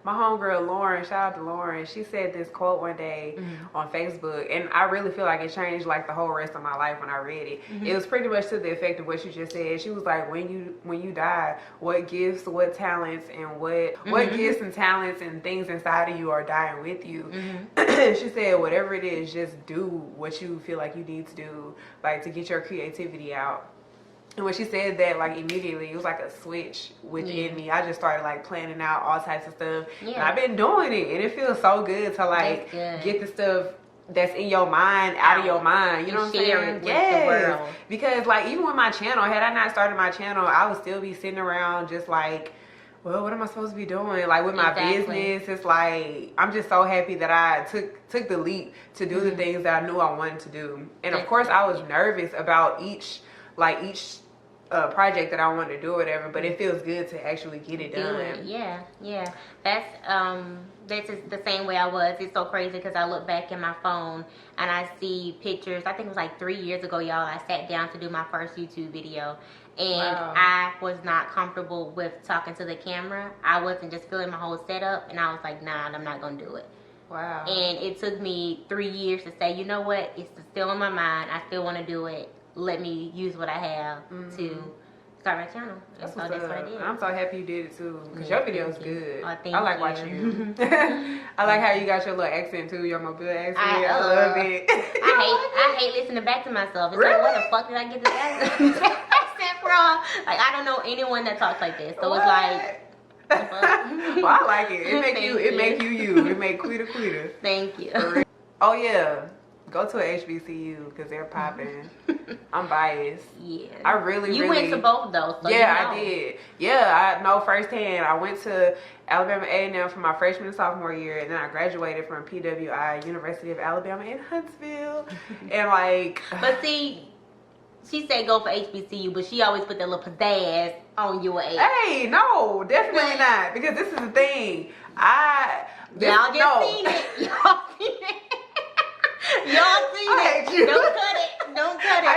my homegirl Lauren, shout out to Lauren, she said this quote one day on Facebook, and I really feel like it changed like the whole rest of my life when I read it. It was pretty much to the effect of what you just said. She was like, when you die, what gifts, what talents, and what gifts and talents and things inside of you are dying with you. She said, whatever it is, just do what you feel like you need to do, like to get your creativity out. And when she said that, like immediately, it was like a switch within me. I just started like planning out all types of stuff. And I've been doing it, and it feels so good to like get the stuff that's in your mind out of your mind. You know what I'm saying? Yes. Because like even with my channel, had I not started my channel, I would still be sitting around just like, well, what am I supposed to be doing? Like with my business, it's like I'm just so happy that I took the leap to do the things that I knew I wanted to do. And of course, I was nervous about each project that I wanted to do or whatever, but it feels good to actually get it done. Yeah. That's just the same way I was. It's so crazy because I look back in my phone and I see pictures. I think it was like 3 years ago, y'all. I sat down to do my first YouTube video, and I was not comfortable with talking to the camera. I wasn't just feeling my whole setup, and I was like, nah, I'm not gonna do it. Wow. And it took me 3 years to say, you know what, it's still in my mind, I still want to do it. Let me use what I have to start my channel. And so that's what I did. I'm so happy you did it too, because your video is good. Oh, I like watching you. I like how you got your little accent too, your mobile accent. I love it. I hate listening back to myself. It's like, where the fuck did I get this accent from? Like, I don't know anyone that talks like this. So it's like, well, I like it. It make you. It make Quita. Thank you. Oh yeah. Go to a HBCU because they're popping. I'm biased. Yeah. I really went to both though. So yeah, I did. Yeah, I know firsthand. I went to Alabama A&M for my freshman and sophomore year, and then I graduated from PWI, University of Alabama in Huntsville. And like, but see, she said go for HBCU, but she always put that little pizzazz on your age. Hey, no, definitely not. Because this is the thing. Y'all just seen it. Y'all seen it. Y'all seen it. Don't cut it.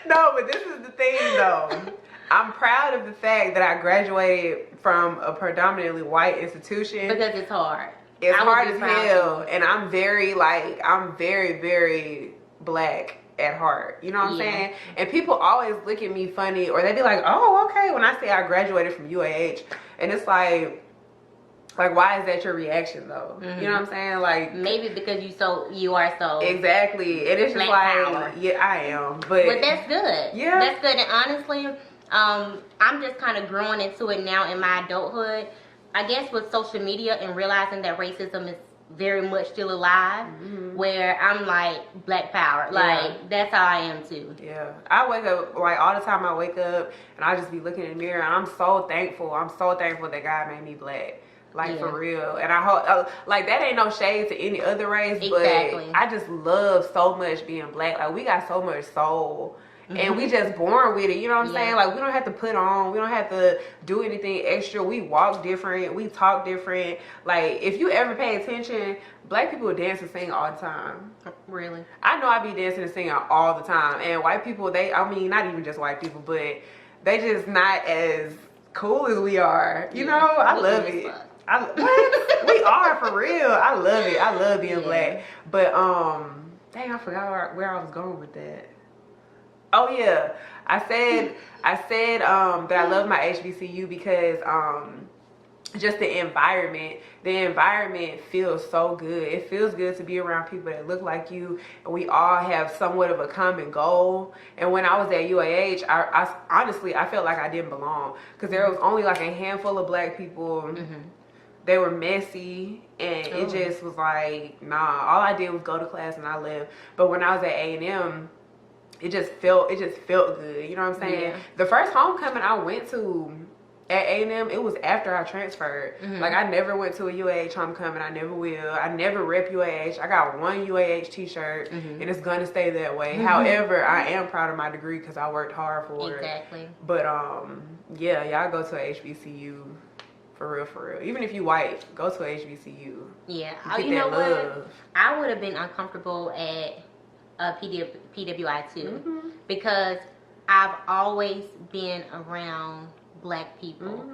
No, but this is the thing though. I'm proud of the fact that I graduated from a predominantly white institution. Because it's hard. It's hard as hell. And I'm very, very black at heart. You know what I'm saying? And people always look at me funny, or they be like, oh, okay, when I say I graduated from UAH. And it's like, why is that your reaction though? You know what I'm saying? Like, maybe because you are so exactly. And it's just like power. Yeah, I am. But that's good. Yeah, that's good. And honestly, I'm just kind of growing into it now in my adulthood. I guess with social media and realizing that racism is very much still alive, where I'm like, black power. Like, that's how I am too. Yeah. I wake up, like all the time I wake up and I just be looking in the mirror and I'm so thankful. I'm so thankful that God made me black. Like, for real. And I hope, like, that ain't no shade to any other race, but I just love so much being black. Like, we got so much soul. And we just born with it, you know what I'm saying? Like, we don't have to put on, we don't have to do anything extra. We walk different, we talk different. Like, if you ever pay attention, black people dance and sing all the time. Really? I know I be dancing and singing all the time. And white people, I mean, not even just white people, but they just not as cool as we are. You know? I love it. We are, for real. I love it. I love being black. But dang, I forgot where I was going with that. Oh yeah, I said that I love my HBCU because just the environment feels so good. It feels good to be around people that look like you, and we all have somewhat of a common goal. And when I was at UAH, I honestly felt like I didn't belong because there was only like a handful of black people. They were messy, and it just was like, nah. All I did was go to class and I left. But when I was at A&M, it just felt good. You know what I'm saying? Yeah. The first homecoming I went to at A&M, it was after I transferred. Like, I never went to a UAH homecoming. I never will. I never rep UAH. I got one UAH t-shirt, and it's gonna stay that way. However, I am proud of my degree because I worked hard for it. Exactly. But yeah, y'all go to a HBCU. For real. Even if you white, go to a HBCU. Yeah. You know what? I would have been uncomfortable at PWI too, because I've always been around black people.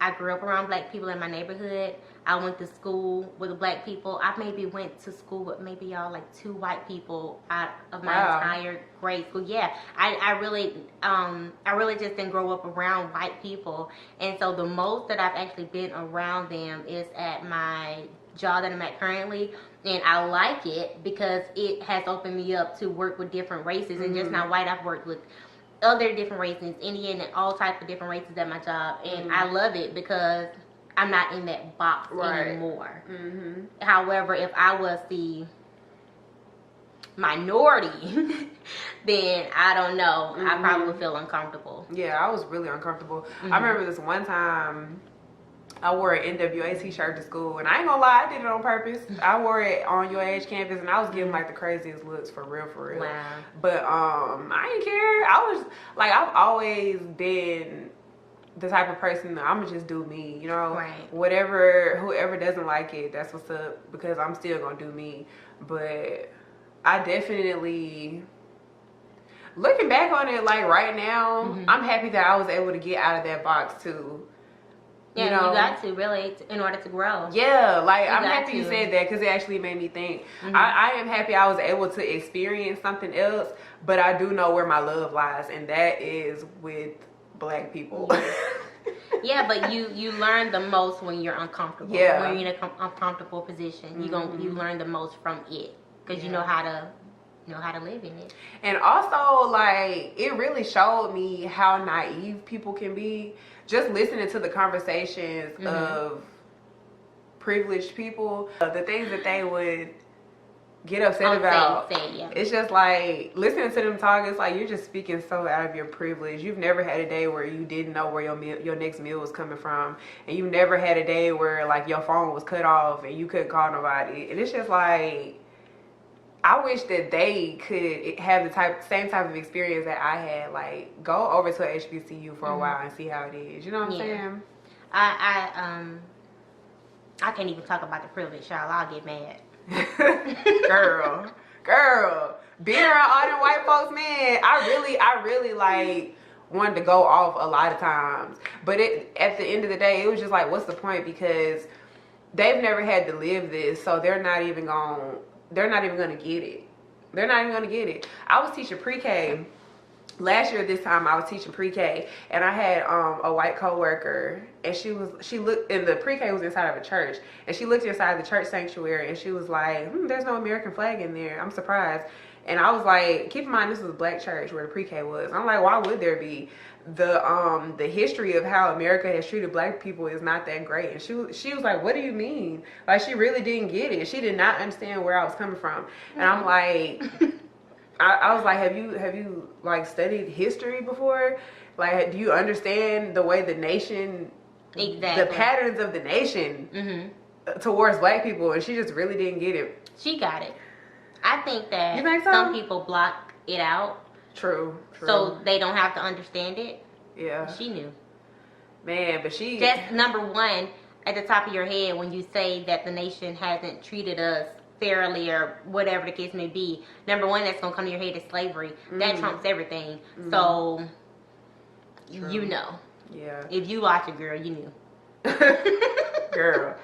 I grew up around black people in my neighborhood. I went to school with black people. I maybe went to school with maybe y'all like 2 white people out of my entire grade school. Yeah, I really just didn't grow up around white people, and so the most that I've actually been around them is at my job that I'm at currently, and I like it because it has opened me up to work with different races, and just not white. I've worked with other different races, Indian and all types of different races at my job, and I love it because I'm not in that box anymore. However, if I was the minority, then I don't know. I probably would feel uncomfortable. Yeah, I was really uncomfortable. I remember this one time I wore an NWA t-shirt to school, and I ain't gonna lie, I did it on purpose. I wore it on UAH campus, and I was getting like the craziest looks for real. Wow. But I didn't care. I was like, I've always been the type of person that I'm gonna just do me, you know. Right. Whoever doesn't like it, that's what's up, because I'm still gonna do me. But I definitely, looking back on it, like right now, I'm happy that I was able to get out of that box too. Yeah, you got to really in order to grow. Yeah, like I'm happy you said that, because it actually made me think. I am happy I was able to experience something else, but I do know where my love lies, and that is with black people. Yeah, but you learn the most when you're uncomfortable. Yeah. When you're in an uncomfortable position, you learn the most from it, because you know how to live in it. And also, like, it really showed me how naive people can be. Just listening to the conversations of privileged people, the things that they would get upset about. It's just like, listening to them talk, it's like you're just speaking so out of your privilege. You've never had a day where you didn't know where your next meal was coming from, and you never had a day where like your phone was cut off and you couldn't call nobody. And it's just like, I wish that they could have the same type of experience that I had. Like, go over to a HBCU for a while and see how it is. You know what I'm saying? I can't even talk about the privilege, y'all. I'll get mad. girl, being around all them white folks, man, I really like wanted to go off a lot of times. But at the end of the day, it was just like, what's the point? Because they've never had to live this, so they're not even gonna get it. They're not even gonna get it. I was teaching pre-K last year. This time I was teaching pre-K, and I had a white coworker, and she looked, and the pre-K was inside of a church, and she looked inside the church sanctuary, and she was like, there's no American flag in there. I'm surprised. And I was like, keep in mind, this was a black church where the pre-K was. I'm like, why would there be? The history of how America has treated black people is not that great. And she was like, what do you mean? Like, she really didn't get it. She did not understand where I was coming from. And I'm like, I was like, have you like studied history before? Like, do you understand the way the nation, the patterns of the nation towards black people? And she just really didn't get it. She got it. I think that you think so? Some people block it out. True. So they don't have to understand it. Yeah. She knew. Man, but that's number one at the top of your head when you say that the nation hasn't treated us fairly or whatever the case may be. Number one that's going to come to your head is slavery. That trumps everything. So, you know. Yeah. If you watch it, girl, you knew. Girl,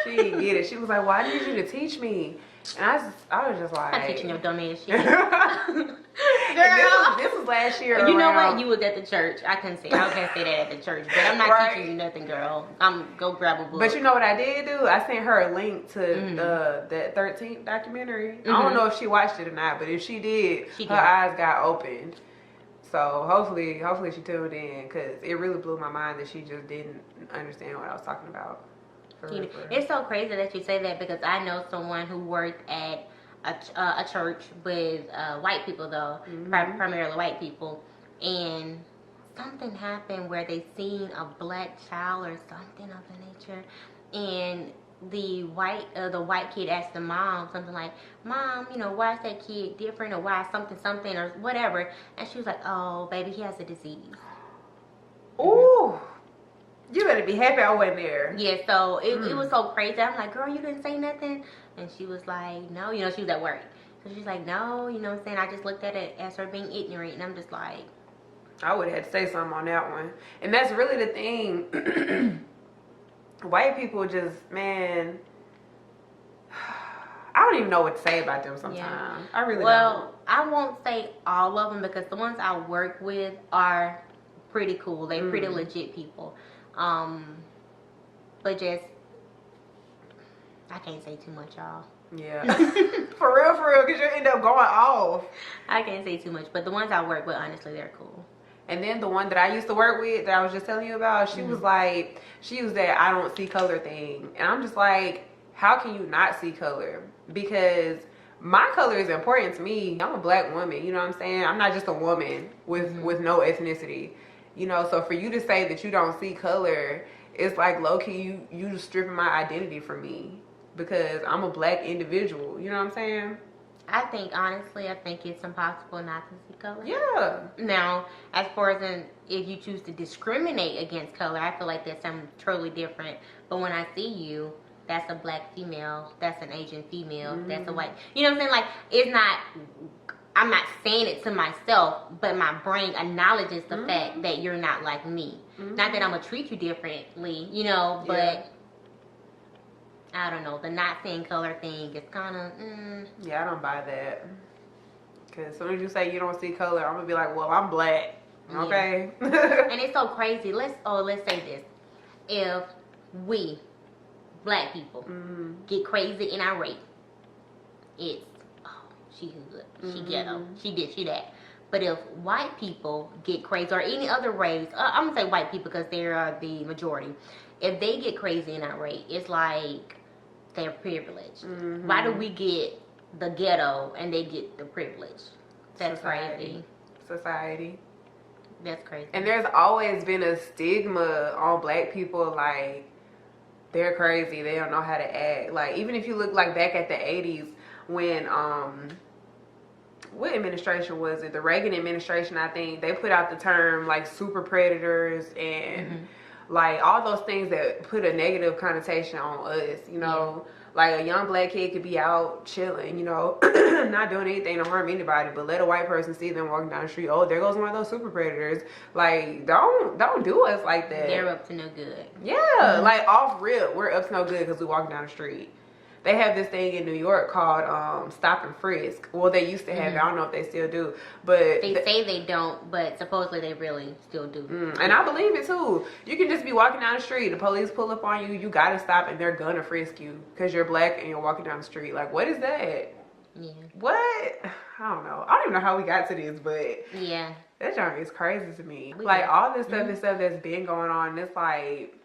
she didn't get it. She was like, well, I need you to teach me. And I was just like, I'm teaching your dumb ass shit. This was last year. You know what? You was at the church. I can't say that at the church, but I'm not teaching you nothing, girl. Go grab a book. But you know what I did do? I sent her a link to that 13th documentary. I don't know if she watched it or not, but if she did, her eyes got opened. So hopefully she tuned in, because it really blew my mind that she just didn't understand what I was talking about. It's so crazy that you say that, because I know someone who worked at a church with white people, though, primarily white people, and something happened where they seen a black child or something of the nature, and the white kid asked the mom something like, Mom, why is that kid different, or why something or whatever, and she was like, oh baby, he has a disease. Ooh, you better be happy I wasn't there. Yeah, so it was so crazy. I'm like, girl, you didn't say nothing? And she was like, no, she was at work. So she's like, no, what I'm saying? I just looked at it as her being ignorant. And I'm just like, I would have had to say something on that one. And that's really the thing. white people just, man, I don't even know what to say about them sometimes. Yeah. I really don't. Well, I won't say all of them because the ones I work with are pretty cool. They're pretty legit people. But just, I can't say too much, y'all. Yeah. For real, because you end up going off. I can't say too much, but the ones I work with, honestly, they're cool. And then the one that I used to work with that I was just telling you about, she was like, she was that I don't see color thing. And I'm just like, how can you not see color? Because my color is important to me. I'm a black woman, you know what I'm saying? I'm not just a woman with no ethnicity. You know, so for you to say that you don't see color, it's like low-key you just stripping my identity from me. Because I'm a black individual, you know what I'm saying? Honestly, I think it's impossible not to see color. Yeah. Now, as far as if you choose to discriminate against color, I feel like that's something totally different. But when I see you, that's a black female, that's an Asian female, that's a white, you know what I'm saying? Like, it's not, I'm not saying it to myself, but my brain acknowledges the fact that you're not like me. Not that I'm going to treat you differently, you know, but I don't know, the not seeing color thing is kind of, Yeah, I don't buy that. Because as soon as you say you don't see color, I'm going to be like, well, I'm black. Okay? Yeah. And it's so crazy. Let's say this. If we, black people, get crazy and irate, it's, she hood, she ghetto, she this, she that. But if white people get crazy, or any other race, I'm going to say white people because they are the majority. If they get crazy and irate, it's like they're privileged. Why do we get the ghetto and they get the privilege? That's crazy. Society. That's crazy. And there's always been a stigma on black people, like, they're crazy, they don't know how to act. Like, even if you look like back at the 80s when, what administration was it? The Reagan administration, I think. They put out the term, like, super predators and, like, all those things that put a negative connotation on us, you know? Like, a young black kid could be out chilling, you know, not doing anything to harm anybody, but let a white person see them walking down the street. Oh, there goes one of those super predators. Like, don't do us like that. They're up to no good. Yeah, like, off rip, we're up to no good because we walking down the street. They have this thing in New York called Stop and Frisk. Well, they used to have it. I don't know if they still do. But they say they don't, but supposedly they really still do. And I believe it too. You can just be walking down the street. The police pull up on you. You got to stop and they're going to frisk you because you're black and you're walking down the street. Like, what is that? Yeah. What? I don't know. I don't even know how we got to this, but yeah, that junk is crazy to me. Like, all this stuff and stuff that's been going on, it's like,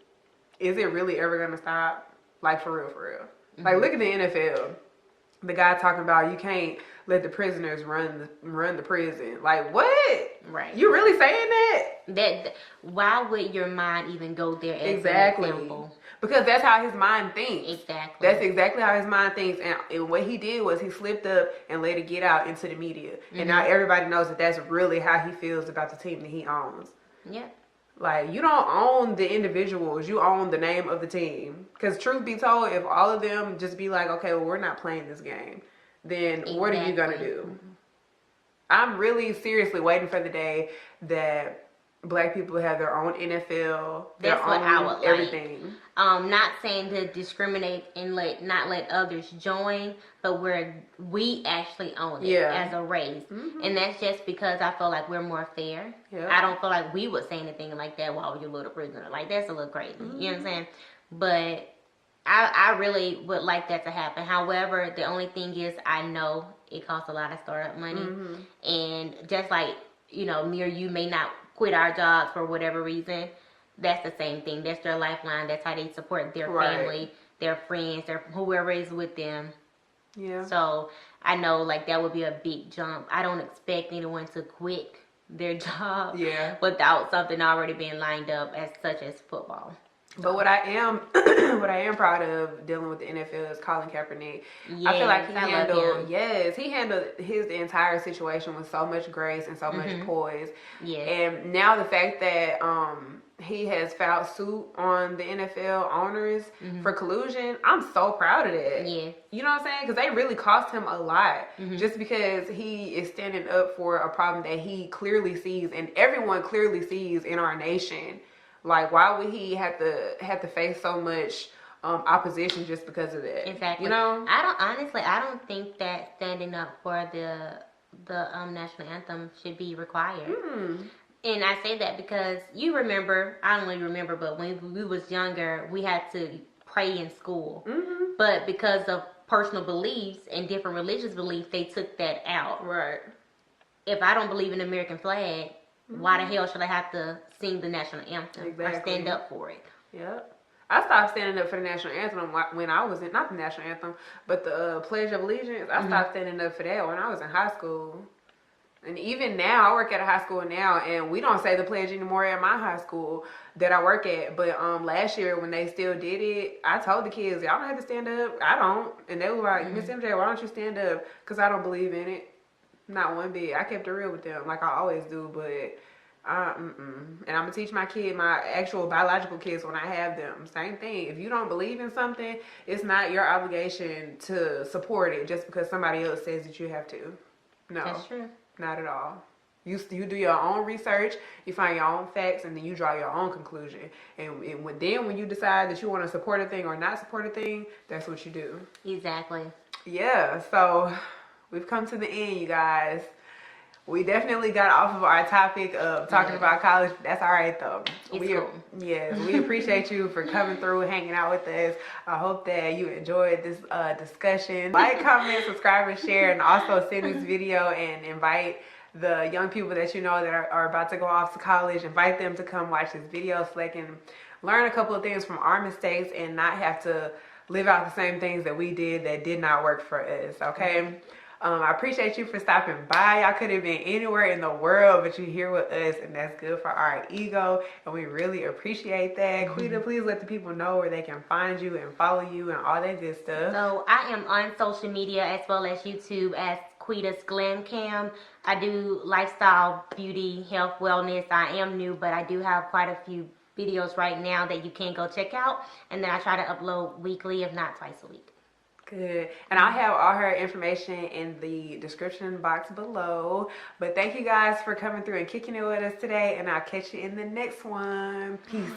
is it really ever going to stop? Like, for real, for real. Like, look at the NFL. The guy talking about you can't let the prisoners run the prison. Like, what? Right. You really saying that? That why would your mind even go there as an example? Because that's how his mind thinks. Exactly. That's exactly how his mind thinks. And what he did was he slipped up and let it get out into the media. And now everybody knows that that's really how he feels about the team that he owns. Yeah. Like, you don't own the individuals. You own the name of the team. Because truth be told, if all of them just be like, okay, well, we're not playing this game, then what are you going to do? I'm really seriously waiting for the day that black people have their own NFL, their That's what own I would everything. Like. Not saying to discriminate and not let others join, but where we actually own it as a race. And that's just because I feel like we're more fair. I don't feel like we would say anything like that while you're a little prisoner. Like, that's a little crazy. You know what I'm saying? But I really would like that to happen. However, the only thing is I know it costs a lot of startup money. And just like, you know, me or you may not quit our jobs for whatever reason, that's the same thing. That's their lifeline. That's how they support their family, their friends, their whoever is with them. Yeah. So I know, like, that would be a big jump. I don't expect anyone to quit their job without something already being lined up, as such as football. But what I am proud of dealing with the NFL is Colin Kaepernick. Yes, I feel like he handled his entire situation with so much grace and so much poise. Yes. And now the fact that he has filed suit on the NFL owners for collusion, I'm so proud of that. Yeah. You know what I'm saying? Because they really cost him a lot just because he is standing up for a problem that he clearly sees and everyone clearly sees in our nation. Like, why would he have to face so much opposition just because of that? Exactly. You know? I don't think that standing up for the national anthem should be required. And I say that because you remember, I don't really remember, but when we was younger, we had to pray in school. But because of personal beliefs and different religious beliefs, they took that out. Right. If I don't believe in the American flag, why the hell should I have to sing the national anthem or stand up for it? Yep. I stopped standing up for the national anthem when I was in, not the national anthem, but the Pledge of Allegiance. I stopped standing up for that when I was in high school. And even now, I work at a high school now, and we don't say the pledge anymore at my high school that I work at. But last year, when they still did it, I told the kids, y'all don't have to stand up. I don't. And they were like, Miss MJ, why don't you stand up? Because I don't believe in it. Not one bit. I kept it real with them, like I always do, but and I'm gonna teach my actual biological kids when I have them. Same thing. If you don't believe in something, it's not your obligation to support it just because somebody else says that you have to. No, that's true. Not at all. You do your own research, you find your own facts, and then you draw your own conclusion. And when you decide that you want to support a thing or not support a thing, that's what you do. Exactly. Yeah. So we've come to the end, you guys. We definitely got off of our topic of talking about college. That's all right, though. Cool. Yes, we appreciate you for coming through, hanging out with us. I hope that you enjoyed this discussion. Like, comment, subscribe, and share, and also send this video and invite the young people that you know that are about to go off to college. Invite them to come watch this video so they can learn a couple of things from our mistakes and not have to live out the same things that we did that did not work for us, okay? I appreciate you for stopping by. Y'all could have been anywhere in the world, but you're here with us, and that's good for our ego, and we really appreciate that. Quita, please let the people know where they can find you and follow you and all that good stuff. So I am on social media as well as YouTube as QuitasGlamCam. I do lifestyle, beauty, health, wellness. I am new, but I do have quite a few videos right now that you can go check out, and then I try to upload weekly, if not twice a week. Good. And I'll have all her information in the description box below. But thank you guys for coming through and kicking it with us today. And I'll catch you in the next one. Peace.